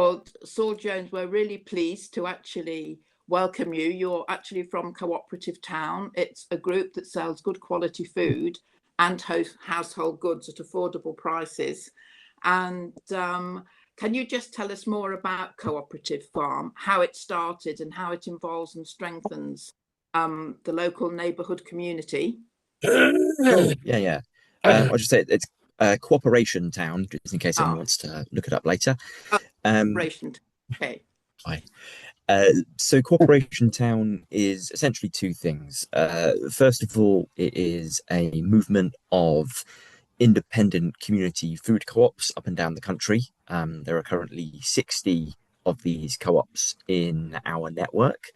called Saul Jones. We're really pleased to actually welcome you. You're actually from Cooperative Town. It's a group that sells good quality food and household goods at affordable prices. And can you just tell us more about Cooperative Farm, how it started and how it involves and strengthens the local neighbourhood community? Yeah. I'll just say it's Cooperation Town, just in case anyone Ah, wants to look it up later. Um, Operation. Okay. Hi. So Cooperation Town is essentially two things. First of all, it is a movement of independent community food co-ops up and down the country. There are currently 60 of these co-ops in our network.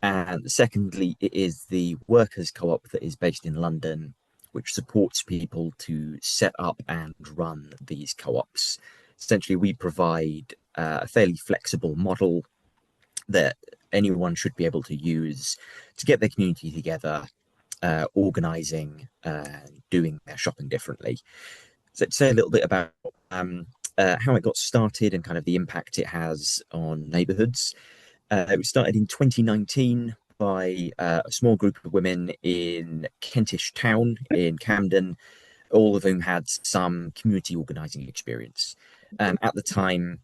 And secondly, it is the workers' co-op that is based in London, which supports people to set up and run these co-ops. Essentially, we provide a fairly flexible model that anyone should be able to use to get their community together, organizing, doing their shopping differently. So, to say a little bit about how it got started and kind of the impact it has on neighborhoods. It was started in 2019 by a small group of women in Kentish Town in Camden, all of whom had some community organising experience. At the time,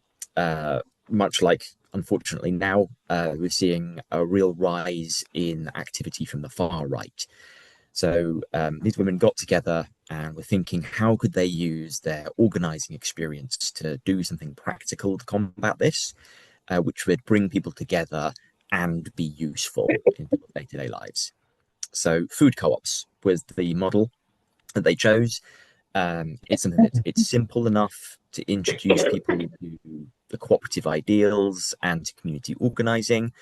much like unfortunately now, we're seeing a real rise in activity from the far right. So these women got together and were thinking, how could they use their organising experience to do something practical to combat this? Which would bring people together and be useful in people's day-to-day lives. So food co-ops was the model that they chose. It's something that it's simple enough to introduce people to the cooperative ideals and to community organizing.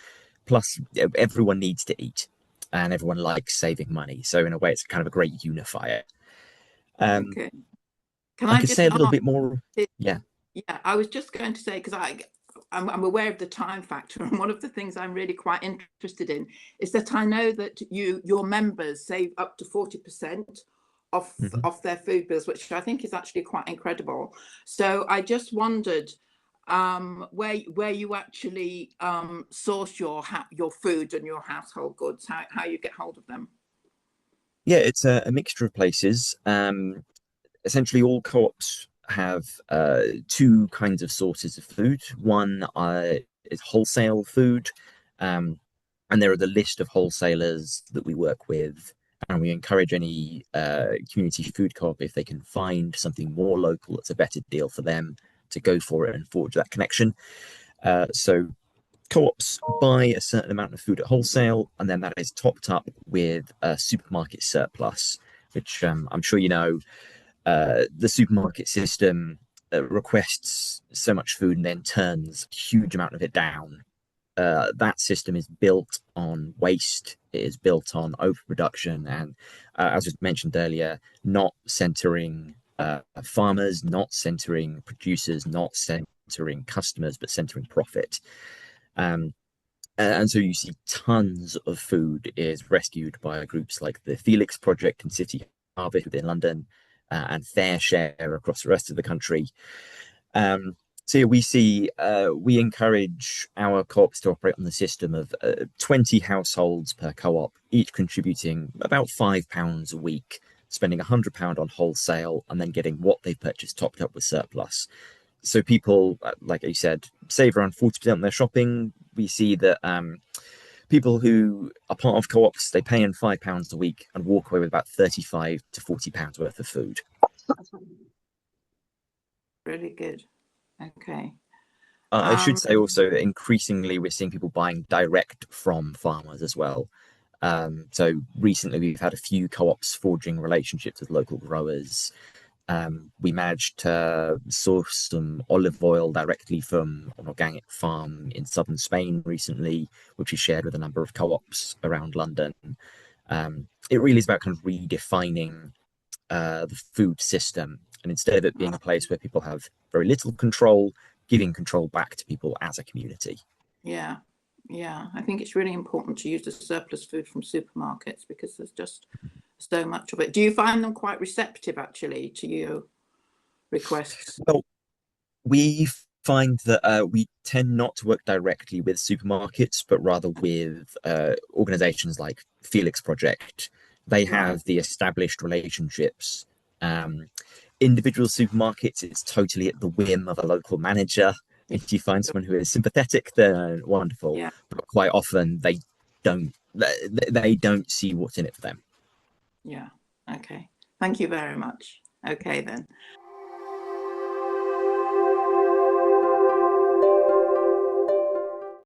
Plus, everyone needs to eat and everyone likes saving money. So in a way, it's kind of a great unifier. Okay. Can I I could say just a little ask? bit more. Yeah. Yeah, I was just going to say, because I'm aware of the time factor, and one of the things I'm really quite interested in is that I know that your members save up to 40% off Mhm. off their food bills, which I think is actually quite incredible. So I just wondered where you actually source your food and your household goods, how you get hold of them. Yeah, it's a mixture of places. Essentially, all co-ops have two kinds of sources of food. One is wholesale food, um, and there are the list of wholesalers that we work with, and we encourage any community food co-op, if they can find something more local that's a better deal for them, to go for it and forge that connection. So co-ops buy a certain amount of food at wholesale, and then that is topped up with a supermarket surplus, which I'm sure you know the supermarket system requests so much food and then turns a huge amount of it down. That system is built on waste, it is built on overproduction, and as was mentioned earlier, not centering farmers, not centering producers, not centering customers, but centering profit. Um, and so you see tons of food is rescued by groups like the Felix Project and City Harvest within London, and Fair Share across the rest of the country. So yeah, we encourage our co-ops to operate on the system of 20 households per co-op, each contributing about £5 a week, spending £100 on wholesale, and then getting what they purchased topped up with surplus. So people, like you said, save around 40% on their shopping. We see that people who are part of co-ops, they pay in £5 a week and walk away with about 35 to £40 worth of food. Really good. Okay. I should Um, say also that increasingly we're seeing people buying direct from farmers as well. So recently we've had a few co-ops forging relationships with local growers. We managed to source some olive oil directly from an organic farm in southern Spain recently, which is shared with a number of co-ops around London. It really is about kind of redefining the food system, and instead of it being a place where people have very little control, giving control back to people as a community. yeah, yeah. I think it's really important to use the surplus food from supermarkets because there's just so much of it. Do you find them quite receptive actually to your requests? Well, we find that we tend not to work directly with supermarkets, but rather with organizations like Felix Project. They Right. have the established relationships. Um, Individual supermarkets, it's totally at the whim of a local manager. Yeah. If you find someone who is sympathetic, then wonderful. Yeah. But quite often don't they don't see what's in it for them. Yeah. Okay. Thank you very much. Okay then.